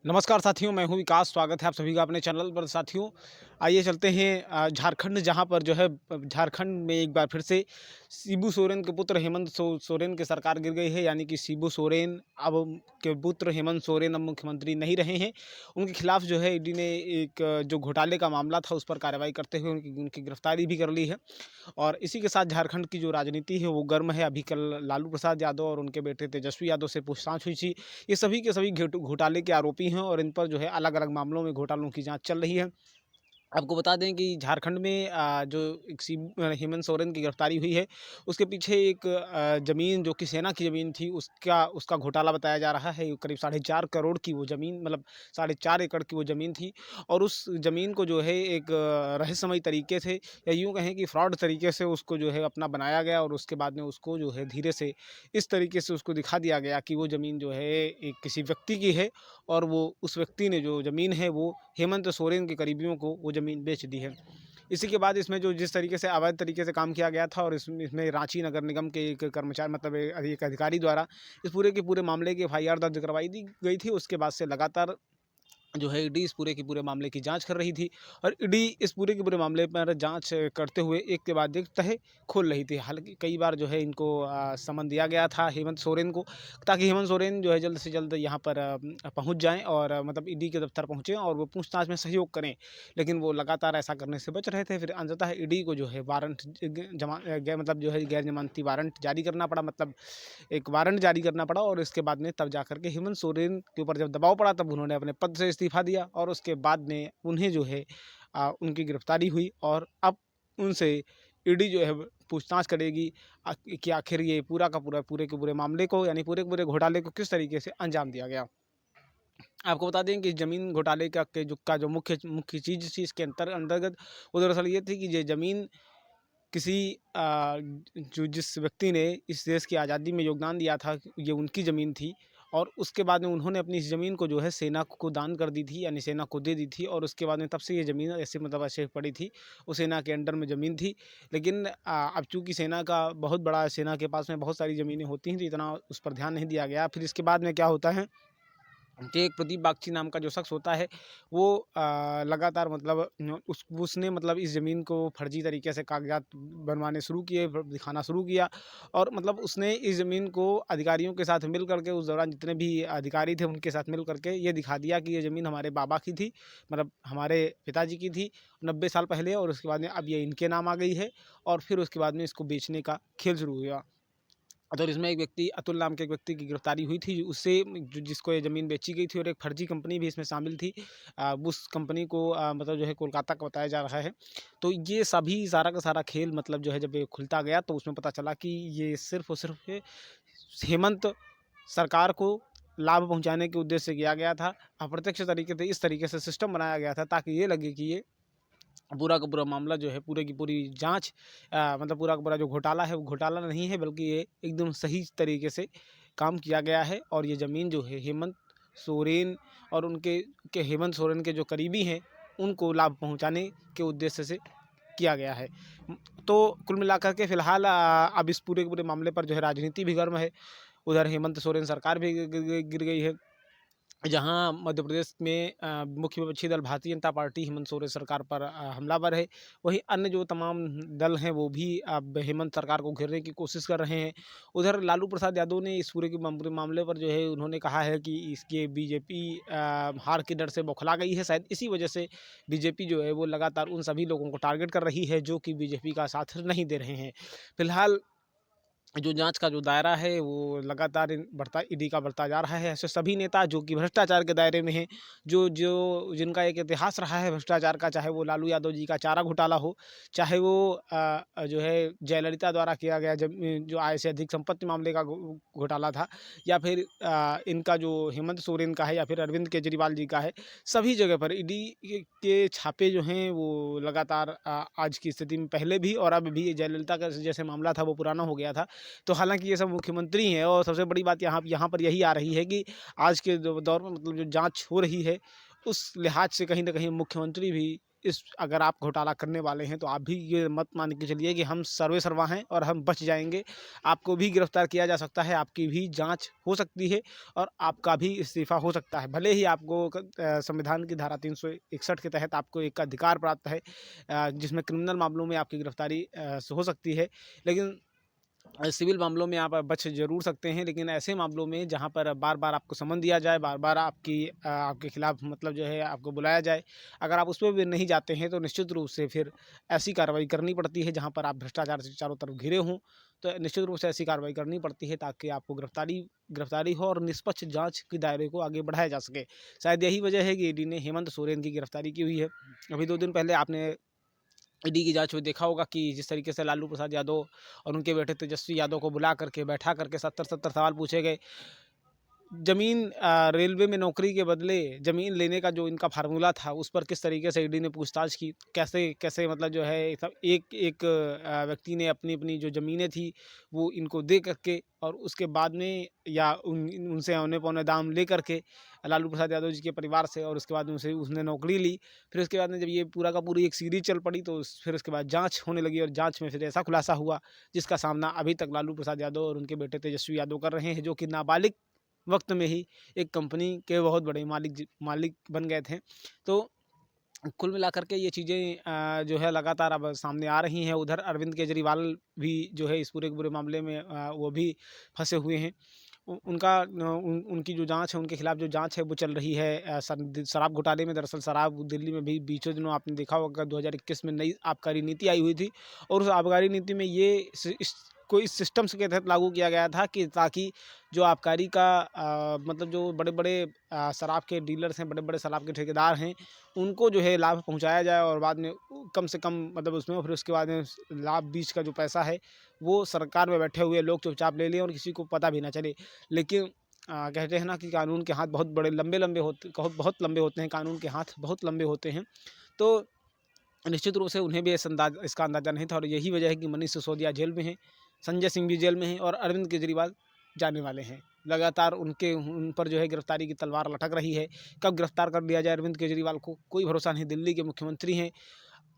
नमस्कार साथियों, मैं हूं विकास। स्वागत है आप सभी का अपने चैनल पर। साथियों, आइए चलते हैं झारखंड, जहां पर जो है झारखंड में एक बार फिर से शिबू सोरेन के पुत्र हेमंत सोरेन की सरकार गिर गई है। यानी कि शिबू सोरेन अब के पुत्र हेमंत सोरेन अब मुख्यमंत्री नहीं रहे हैं। उनके खिलाफ जो है ईडी ने एक जो घोटाले का मामला था उस पर कार्रवाई करते हुए उनकी उनकी गिरफ्तारी भी कर ली है। और इसी के साथ झारखंड की जो राजनीति है वो गर्म है। अभी कल लालू प्रसाद यादव और उनके बेटे तेजस्वी यादव से पूछताछ हुई थी। ये सभी के सभी घोटाले के आरोपी हैं और इन पर जो है अलग-अलग मामलों में घोटालों की जांच चल रही है। आपको बता दें कि झारखंड में जो एक हेमंत सोरेन की गिरफ्तारी हुई है, उसके पीछे एक ज़मीन जो कि सेना की ज़मीन थी, उसका उसका घोटाला बताया जा रहा है। करीब 4.5 करोड़ की वो ज़मीन, मतलब 4.5 एकड़ की वो ज़मीन थी। और उस ज़मीन को जो है एक रहस्यमयी तरीके से, या यूँ कहें कि फ्रॉड तरीके से उसको जो है अपना बनाया गया। और उसके बाद में उसको जो है धीरे से इस तरीके से उसको दिखा दिया गया कि वो ज़मीन जो है एक किसी व्यक्ति की है। और वो उस व्यक्ति ने जो ज़मीन है वो हेमंत सोरेन के करीबियों को वो ज़मीन बेच दी है। इसी के बाद इसमें जो जिस तरीके से अवैध तरीके से काम किया गया था, और इसमें रांची नगर निगम के एक कर्मचारी, मतलब एक अधिकारी द्वारा इस पूरे के पूरे मामले की एफआईआर दर्ज करवाई दी गई थी। उसके बाद से लगातार जो है ईडी इस पूरे के पूरे मामले की जांच कर रही थी। और ईडी इस पूरे के पूरे मामले पर जांच करते हुए एक के बाद एक तह खोल रही थी। हालांकि कई बार जो है इनको समन दिया गया था हेमंत सोरेन को, ताकि हेमंत सोरेन जो है जल्द से जल्द यहाँ पर पहुँच जाएं और मतलब ईडी के दफ्तर पहुँचें और वो पूछताछ में सहयोग करें। लेकिन वो लगातार ऐसा करने से बच रहे थे। फिर अंततः ईडी को जो है वारंट मतलब जो है गैर जमानती वारंट जारी करना पड़ा, मतलब एक वारंट जारी करना पड़ा। और इसके बाद में तब जाकर के हेमंत सोरेन के ऊपर जब दबाव पड़ा, तब उन्होंने अपने पद से इस्तीफा दिया। और उसके बाद में उन्हें जो है उनकी गिरफ्तारी हुई। और अब उनसे ईडी जो है पूछताछ करेगी कि आखिर ये पूरा का पूरा पूरे के पूरे मामले को, यानी पूरे के पूरे घोटाले को किस तरीके से अंजाम दिया गया। आपको बता दें कि ज़मीन घोटाले का जो मुख्य मुख्य चीज़ थी इसके अंतर्गत, वो दरअसल ये थी कि ये ज़मीन किसी जो जिस व्यक्ति ने इस देश की आज़ादी में योगदान दिया था, ये उनकी ज़मीन थी। और उसके बाद में उन्होंने अपनी इस ज़मीन को जो है सेना को दान कर दी थी, यानी सेना को दे दी थी। और उसके बाद में तब से ये ज़मीन ऐसे, मतलब ऐसे पड़ी थी, वो सेना के अंडर में ज़मीन थी। लेकिन अब चूँकि सेना के पास में बहुत सारी ज़मीनें होती हैं, तो इतना उस पर ध्यान नहीं दिया गया। फिर इसके बाद में क्या होता है कि एक प्रदीप बागची नाम का जो शख्स होता है, वो लगातार, मतलब उसने मतलब इस ज़मीन को फर्जी तरीके से कागजात बनवाने शुरू किए, दिखाना शुरू किया। और मतलब उसने इस ज़मीन को अधिकारियों के साथ मिल करके, उस दौरान जितने भी अधिकारी थे उनके साथ मिल करके ये दिखा दिया कि ये ज़मीन हमारे बाबा की थी, मतलब हमारे पिताजी की थी 90 साल पहले। और उसके बाद में अब ये इनके नाम आ गई है। और फिर उसके बाद में इसको बेचने का खेल शुरू हुआ। तो इसमें एक व्यक्ति, अतुल नाम के एक व्यक्ति की गिरफ्तारी हुई थी, उससे जिसको ये ज़मीन बेची गई थी। और एक फर्जी कंपनी भी इसमें शामिल थी। उस कंपनी को मतलब जो है कोलकाता का बताया जा रहा है। तो ये सभी सारा का सारा खेल, मतलब जो है जब ये खुलता गया तो उसमें पता चला कि ये सिर्फ़ और सिर्फ़ हेमंत सरकार को लाभ पहुँचाने के उद्देश्य से किया गया था। अप्रत्यक्ष तरीके से इस तरीके से सिस्टम बनाया गया था, ताकि ये लगे कि ये पूरा का पूरा मामला जो है, पूरे की पूरी जाँच, मतलब पूरा का पूरा जो घोटाला है वो घोटाला नहीं है, बल्कि ये एकदम सही तरीके से काम किया गया है। और ये ज़मीन जो है हेमंत सोरेन और हेमंत सोरेन के जो करीबी हैं, उनको लाभ पहुँचाने के उद्देश्य से किया गया है। तो कुल मिलाकर के फ़िलहाल अब इस पूरे के पूरे मामले पर जो है राजनीति भी गर्म है। उधर हेमंत सोरेन सरकार भी गिर गई है। जहाँ मध्य प्रदेश में मुख्य विपक्षी दल भारतीय जनता पार्टी हेमंत सोरेन सरकार पर हमलावर है। वहीं अन्य जो तमाम दल हैं वो भी अब हेमंत सरकार को घेरने की कोशिश कर रहे हैं। उधर लालू प्रसाद यादव ने इस पूरे के पूरे मामले पर जो है उन्होंने कहा है कि इसके बीजेपी हार के डर से बौखला गई है। शायद इसी वजह से बीजेपी जो है वो लगातार उन सभी लोगों को टारगेट कर रही है जो कि बीजेपी का साथ नहीं दे रहे हैं। फिलहाल जो जाँच का जो दायरा है वो लगातार ईडी का बढ़ता जा रहा है। ऐसे सभी नेता जो कि भ्रष्टाचार के दायरे में हैं, जो जो जिनका एक इतिहास रहा है भ्रष्टाचार का, चाहे वो लालू यादव जी का चारा घोटाला हो, चाहे वो जो है जयललिता द्वारा किया गया जब जो आय से अधिक संपत्ति मामले का घोटाला था, या फिर इनका जो हेमंत सोरेन का है, या फिर अरविंद केजरीवाल जी का है। सभी जगह पर ईडी के छापे जो हैं वो लगातार आज की स्थिति में पहले भी और अब भी, जयललिता का जैसे मामला था वो पुराना हो गया था। तो हालाँकि ये सब मुख्यमंत्री हैं, और सबसे बड़ी बात यहाँ पर यही आ रही है कि आज के दौर में, मतलब जो जाँच हो रही है, उस लिहाज से कहीं न कहीं मुख्यमंत्री भी इस अगर आप घोटाला करने वाले हैं तो आप भी ये मत मान के चलिए कि हम सर्वे सर्वा हैं और हम बच जाएंगे। आपको भी गिरफ्तार किया जा सकता है, आपकी भी जांच हो सकती है और आपका भी इस्तीफा हो सकता है। भले ही आपको संविधान की धारा 361 के तहत आपको एक अधिकार प्राप्त है, जिसमें क्रिमिनल मामलों में आपकी गिरफ्तारी हो सकती है, लेकिन सिविल मामलों में आप बच ज़रूर सकते हैं। लेकिन ऐसे मामलों में जहाँ पर बार-बार आपको समन दिया जाए, बार-बार आपके खिलाफ मतलब जो है आपको बुलाया जाए, अगर आप उसमें भी नहीं जाते हैं तो निश्चित रूप से फिर ऐसी कार्रवाई करनी पड़ती है जहाँ पर आप भ्रष्टाचार से चारों तरफ घिरे हों। तो निश्चित रूप से ऐसी कार्रवाई करनी पड़ती है ताकि आपको गिरफ्तारी हो और निष्पक्ष जाँच के दायरे को आगे बढ़ाया जा सके। शायद यही वजह है कि ईडी ने हेमंत सोरेन की गिरफ्तारी की हुई है। अभी 2 दिन पहले आपने ईडी की जाँच में देखा होगा कि जिस तरीके से लालू प्रसाद यादव और उनके बेटे तेजस्वी यादव को बुला करके बैठा करके 70-70 सवाल पूछे गए। रेलवे में नौकरी के बदले ज़मीन लेने का जो इनका फ़ार्मूला था, उस पर किस तरीके से ईडी ने पूछताछ की, कैसे मतलब जो है सब एक व्यक्ति ने अपनी-अपनी जो ज़मीनें थी, वो इनको दे करके और उसके बाद में या उनसे औने-पौने दाम ले करके लालू प्रसाद यादव जी के परिवार से और उसके बाद उनसे उसने नौकरी ली। फिर उसके बाद में जब ये पूरा का पूरी एक सीरीज़ चल पड़ी तो फिर उसके बाद जाँच होने लगी और जाँच में फिर ऐसा खुलासा हुआ, जिसका सामना अभी तक लालू प्रसाद यादव और उनके बेटे तेजस्वी यादव कर रहे हैं, जो कि नाबालिग वक़्त में ही एक कंपनी के बहुत बड़े मालिक बन गए थे। तो कुल मिलाकर के ये चीज़ें जो है लगातार अब सामने आ रही हैं। उधर अरविंद केजरीवाल भी जो है इस पूरे के पूरे मामले में वो भी फँसे हुए हैं। उनकी जो जाँच है, उनके खिलाफ जो जाँच है वो चल रही है शराब घोटाले में। दरअसल शराब दिल्ली में भी बीचों दिनों आपने देखा होगा 2021 में नई आबकारी नीति आई हुई थी और उस आबकारी नीति में ये इस सिस्टम के तहत लागू किया गया था कि ताकि जो आबकारी का मतलब जो बड़े-बड़े शराब के डीलर्स हैं, बड़े-बड़े शराब के ठेकेदार हैं, उनको जो है लाभ पहुँचाया जाए और बाद में कम से कम मतलब उसमें फिर उसके बाद में लाभ बीच का जो पैसा है, वो सरकार में बैठे हुए लोग चुपचाप ले लें और किसी को पता भी ना चले। लेकिन कहते हैं ना कि कानून के हाथ बहुत बड़े लंबे-लंबे होते बहुत लंबे होते हैं, कानून के हाथ बहुत लंबे होते हैं। तो निश्चित रूप से उन्हें भी इसका अंदाज़ा नहीं था और यही वजह है कि मनीष सिसोदिया जेल में हैं, संजय सिंह भी जेल में हैं और अरविंद केजरीवाल जाने वाले हैं। लगातार उन पर जो है गिरफ्तारी की तलवार लटक रही है। कब गिरफ्तार कर लिया जाए अरविंद केजरीवाल को, कोई भरोसा नहीं। दिल्ली के मुख्यमंत्री हैं,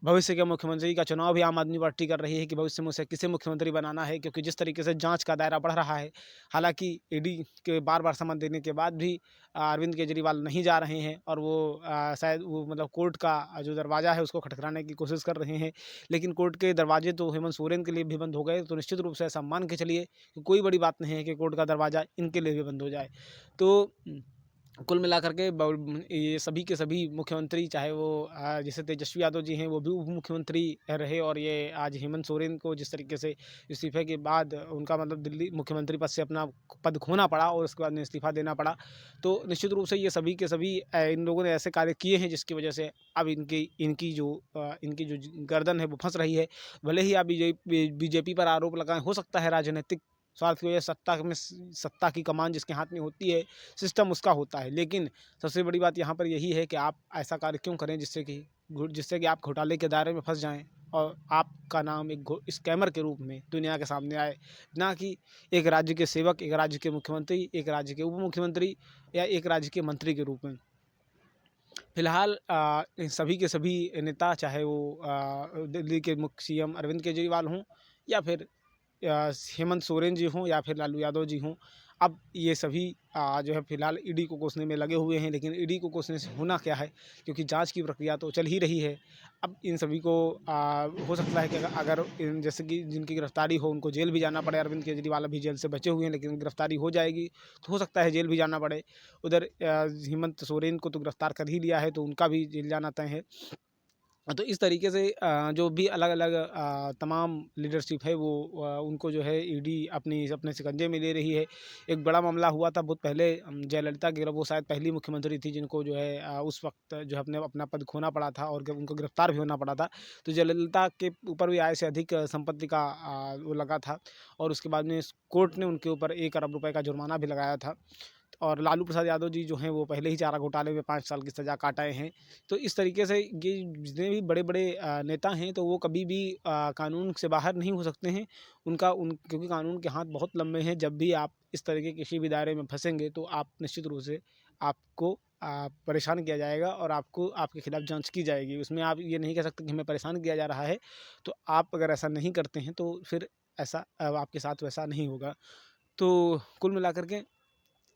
भविष्य के मुख्यमंत्री का चुनाव भी आम आदमी पार्टी कर रही है कि भविष्य में उसे किसे मुख्यमंत्री बनाना है, क्योंकि जिस तरीके से जांच का दायरा बढ़ रहा है। हालांकि ईडी के बार-बार समन देने के बाद भी अरविंद केजरीवाल नहीं जा रहे हैं और वो शायद वो मतलब कोर्ट का जो दरवाज़ा है उसको खटखटाने की कोशिश कर रहे हैं। लेकिन कोर्ट के दरवाजे तो हेमंत सोरेन के लिए भी बंद हो गए, तो निश्चित रूप से ऐसा मान के चलिए कि कोई बड़ी बात नहीं है कि कोर्ट का दरवाज़ा इनके लिए भी बंद हो जाए। तो कुल मिलाकर के ये सभी के सभी मुख्यमंत्री, चाहे वो जैसे तेजस्वी यादव जी हैं, वो भी उप मुख्यमंत्री रहे और ये आज हेमंत सोरेन को जिस तरीके से इस्तीफे के बाद उनका मतलब दिल्ली मुख्यमंत्री पद से अपना पद खोना पड़ा और उसके बाद में इस्तीफा देना पड़ा। तो निश्चित रूप से ये सभी के सभी इन लोगों ने ऐसे कार्य किए हैं जिसकी वजह से अब इनकी जो गर्दन है वो फंस रही है। भले ही आप बीजेपी पर आरोप लगाएं, हो सकता है राजनीतिक स्वार्थ की वजह से सत्ता की कमान जिसके हाथ में होती है, सिस्टम उसका होता है। लेकिन सबसे बड़ी बात यहाँ पर यही है कि आप ऐसा कार्य क्यों करें जिससे कि आप घोटाले के दायरे में फंस जाएं और आपका नाम एक स्कैमर के रूप में दुनिया के सामने आए, ना कि एक राज्य के सेवक, एक राज्य के मुख्यमंत्री, एक राज्य के उप मुख्यमंत्री या एक राज्य के मंत्री के रूप में। फिलहाल इन सभी के सभी नेता, चाहे वो दिल्ली के मुख्य सीएम अरविंद केजरीवाल हों या फिर हेमंत सोरेन जी हों या फिर लालू यादव जी हों, अब ये सभी जो है फिलहाल ईडी को कोसने में लगे हुए हैं। लेकिन ईडी को कोसने से होना क्या है, क्योंकि जांच की प्रक्रिया तो चल ही रही है। अब इन सभी को हो सकता है कि अगर जैसे कि जिनकी गिरफ्तारी हो उनको जेल भी जाना पड़े। अरविंद केजरीवाल अभी जेल से बचे हुए हैं, लेकिन गिरफ्तारी हो जाएगी तो हो सकता है जेल भी जाना पड़े। उधर हेमंत सोरेन को तो गिरफ्तार कर ही लिया है, तो उनका भी जेल जाना तय है। तो इस तरीके से जो भी अलग-अलग तमाम लीडरशिप है वो उनको जो है ईडी अपने शिकंजे में ले रही है। एक बड़ा मामला हुआ था बहुत पहले, जयललिता की, वो शायद पहली मुख्यमंत्री थी जिनको जो है उस वक़्त जो है अपना पद खोना पड़ा था और उनको गिरफ्तार भी होना पड़ा था। तो जयललिता के ऊपर भी आय से अधिक संपत्ति का वो लगा था और उसके बाद में कोर्ट ने उनके ऊपर 1 अरब रुपए का जुर्माना भी लगाया था। और लालू प्रसाद यादव जी जो हैं वो पहले ही चारा घोटाले में 5 साल की सज़ा काट आए हैं। तो इस तरीके से ये जितने भी बड़े-बड़े नेता हैं तो वो कभी भी कानून से बाहर नहीं हो सकते हैं। क्योंकि कानून के हाथ बहुत लंबे हैं। जब भी आप इस तरह के किसी भी दायरे में फँसेंगे तो आप निश्चित रूप से आपको परेशान किया जाएगा और आपको आपके खिलाफ़ जांच की जाएगी। उसमें आप ये नहीं कह सकते कि हमें परेशान किया जा रहा है, तो आप अगर ऐसा नहीं करते हैं तो फिर ऐसा आपके साथ वैसा नहीं होगा। तो कुल मिलाकर के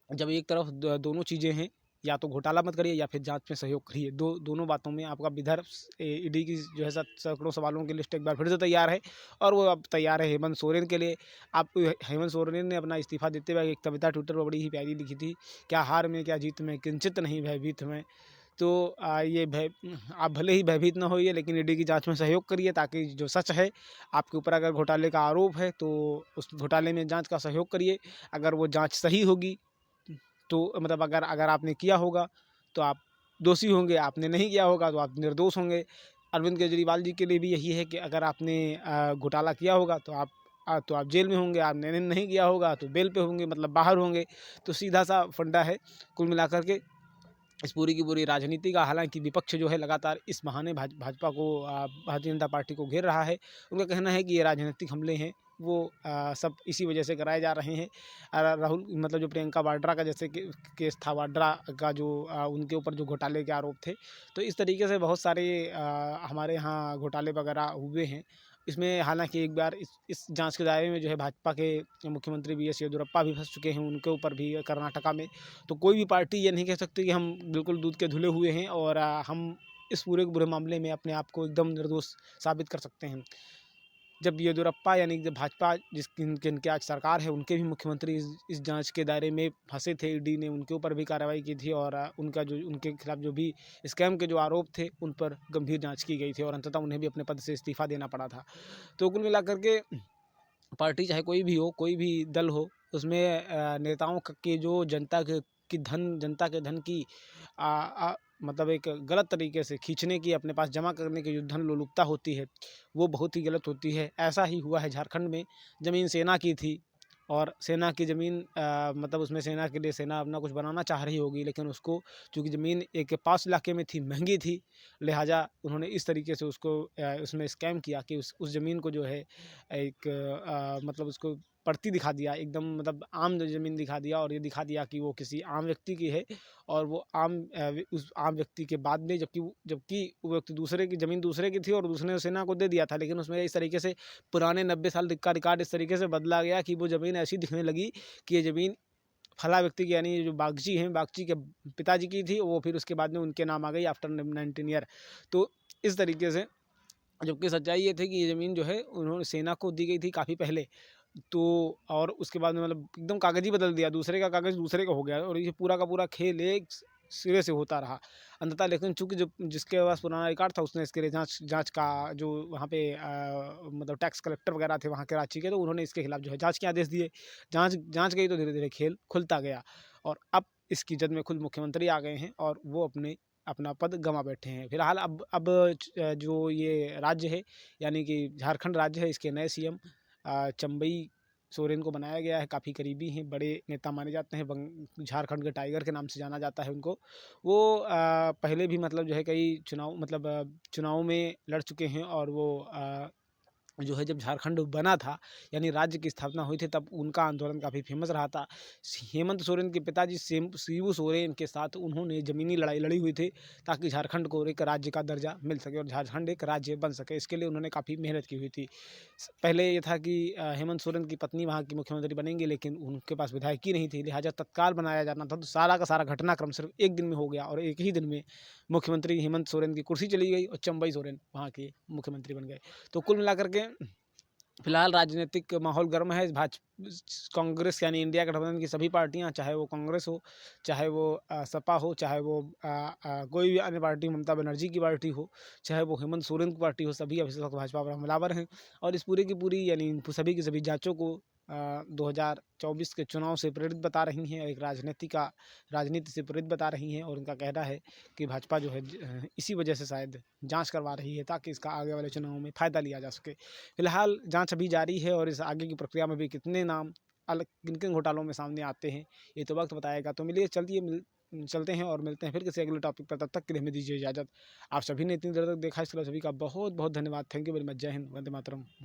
जब एक तरफ दोनों चीज़ें हैं, या तो घोटाला मत करिए या फिर जांच में सहयोग करिए। दोनों बातों में आपका विदर्भ ईडी की जो है सैकड़ों सवालों की लिस्ट एक बार फिर से तैयार है, और वो अब तैयार है हेमंत सोरेन के लिए। आप हेमंत सोरेन ने अपना इस्तीफा देते हुए एक कविता ट्विटर पर बड़ी ही प्यारी लिखी थी, क्या हार में क्या जीत में किंचित नहीं भयभीत में। तो ये भय आप भले ही भयभीत ना होइए, लेकिन ईडी की जांच में सहयोग करिए, ताकि जो सच है आपके ऊपर अगर घोटाले का आरोप है तो उस घोटाले में जांच का सहयोग करिए। अगर वो जांच सही होगी तो मतलब अगर अगर आपने किया होगा तो आप दोषी होंगे, आपने नहीं किया होगा तो आप निर्दोष होंगे। अरविंद केजरीवाल जी के लिए भी यही है कि अगर आपने घोटाला किया होगा तो आप जेल में होंगे, आपने नहीं किया होगा तो बेल पे होंगे, मतलब बाहर होंगे। तो सीधा सा फंडा है कुल मिलाकर के इस पूरी की पूरी राजनीति का। हालांकि विपक्ष जो है लगातार इस बहाने भाजपा को भारतीय जनता पार्टी को घेर रहा है। उनका कहना है कि ये राजनीतिक हमले हैं, वो सब इसी वजह से कराए जा रहे हैं। राहुल मतलब जो प्रियंका वाड्रा का जैसे केस था, वाड्रा का जो उनके ऊपर जो घोटाले के आरोप थे, तो इस तरीके से बहुत सारे हमारे यहाँ घोटाले वगैरह हुए हैं। इसमें हालांकि एक बार इस जांच के दायरे में जो है भाजपा के मुख्यमंत्री बीएस येदियुरप्पा भी फंस चुके हैं, उनके ऊपर भी कर्नाटका में। तो कोई भी पार्टी ये नहीं कह सकती कि हम बिल्कुल दूध के धुले हुए हैं और हम इस पूरे के पूरे मामले में अपने आप को एकदम निर्दोष साबित कर सकते हैं। जब येदियुरप्पा यानी जब भाजपा जिनके आज सरकार है, उनके भी मुख्यमंत्री इस जांच के दायरे में फंसे थे, ईडी ने उनके ऊपर भी कार्रवाई की थी, और उनका जो उनके खिलाफ जो भी स्कैम के जो आरोप थे उन पर गंभीर जांच की गई थी, और अंततः उन्हें भी अपने पद से इस्तीफा देना पड़ा था। तो कुल मिलाकर के पार्टी चाहे कोई भी हो, कोई भी दल हो, उसमें नेताओं के जो जनता के धन की मतलब एक गलत तरीके से खींचने की, अपने पास जमा करने की जो धन लोलुपता होती है, वो बहुत ही गलत होती है। ऐसा ही हुआ है झारखंड में। ज़मीन सेना की थी, और सेना की ज़मीन मतलब उसमें सेना के लिए सेना अपना कुछ बनाना चाह रही होगी, लेकिन उसको चूँकि ज़मीन एक पास इलाके में थी, महंगी थी, लिहाजा उन्होंने इस तरीके से उसको उसमें स्कैम किया कि उस ज़मीन को जो है एक मतलब उसको पड़ती दिखा दिया, एकदम मतलब आम ज़मीन दिखा दिया, और ये दिखा दिया कि वो किसी आम व्यक्ति की है, और वो उस आम व्यक्ति के बाद में जबकि वो व्यक्ति दूसरे की ज़मीन दूसरे की थी और दूसरे ने सेना को दे दिया था। लेकिन उसमें इस तरीके से पुराने 90 साल का रिकॉर्ड इस तरीके से बदला गया कि वो ज़मीन ऐसी दिखने लगी कि ये ज़मीन फला व्यक्ति की, यानी जो बागची हैं, बागची के पिताजी की थी, वो फिर उसके बाद में उनके नाम आ गई आफ्टर 19 ईयर। तो इस तरीके से, जबकि सच्चाई ये थी कि ये ज़मीन जो है उन्होंने सेना को दी गई थी काफ़ी पहले। तो और उसके बाद में मतलब एकदम कागज़ ही बदल दिया, दूसरे का कागज़ दूसरे का हो गया, और ये पूरा का पूरा खेल एक सिरे से होता रहा अंततः। लेकिन चूँकि जो जिसके पास पुराना रिकॉर्ड था, उसने इसके लिए जाँच जाँच का जो वहाँ पे मतलब टैक्स कलेक्टर वगैरह थे वहाँ के रांची के, तो उन्होंने इसके खिलाफ जो है जाँच के आदेश दिए। जाँच जाँच गई तो धीरे-धीरे खेल खुलता गया, और अब इसकी जद में खुद मुख्यमंत्री आ गए हैं, और वो अपना पद गँवा बैठे हैं। फिलहाल अब जो ये राज्य है, यानी कि झारखंड राज्य है, इसके नए सीएम चंबई सोरेन को बनाया गया है। काफ़ी करीबी हैं, बड़े नेता माने जाते हैं, झारखंड के टाइगर के नाम से जाना जाता है उनको। वो पहले भी मतलब जो है कई चुनाव में लड़ चुके हैं, और वो जो है जब झारखंड बना था, यानी राज्य की स्थापना हुई थी, तब उनका आंदोलन काफ़ी फेमस रहा था। हेमंत सोरेन के पिताजी शिबू सोरेन के साथ उन्होंने ज़मीनी लड़ाई लड़ी हुई थी, ताकि झारखंड को एक राज्य का दर्जा मिल सके और झारखंड एक राज्य बन सके। इसके लिए उन्होंने काफ़ी मेहनत की हुई थी। पहले ये था कि हेमंत सोरेन की पत्नी वहाँ की मुख्यमंत्री बनेंगी, लेकिन उनके पास विधायकी नहीं थी, लिहाजा तत्काल बनाया जाना था। तो सारा का सारा घटनाक्रम सिर्फ एक दिन में हो गया, और एक ही दिन में मुख्यमंत्री हेमंत सोरेन की कुर्सी चली गई और चंबई सोरेन वहाँ के मुख्यमंत्री बन गए। तो कुल मिलाकर के फिलहाल राजनीतिक माहौल गर्म है। कांग्रेस यानी इंडिया गठबंधन की सभी पार्टियां, चाहे वो कांग्रेस हो, चाहे वो सपा हो, चाहे वो कोई भी अन्य पार्टी, ममता बनर्जी की पार्टी हो, चाहे वो हेमंत सोरेन की पार्टी हो, सभी अब इस वक्त भाजपा पर हमलावर हैं, और इस पूरी की पूरी यानी सभी की सभी जांचों को 2024 के चुनाव से प्रेरित बता रही हैं, और एक राजनीति से प्रेरित बता रही हैं, और उनका कहना है कि भाजपा जो है इसी वजह से शायद जांच करवा रही है, ताकि इसका आगे वाले चुनाव में फ़ायदा लिया जा सके। फिलहाल जांच अभी जारी है, और इस आगे की प्रक्रिया में भी कितने नाम अलग किन-किन घोटालों में सामने आते हैं, ये तो वक्त बताएगा। तो चलते हैं और मिलते हैं फिर किसी अगले टॉपिक पर। तब तक के लिए हमें दीजिए इजाज़त। आप सभी ने इतनी देर तक देखा, इसके लिए सभी का बहुत बहुत धन्यवाद। Thank you very much. जय हिंद, वंदे मातरम।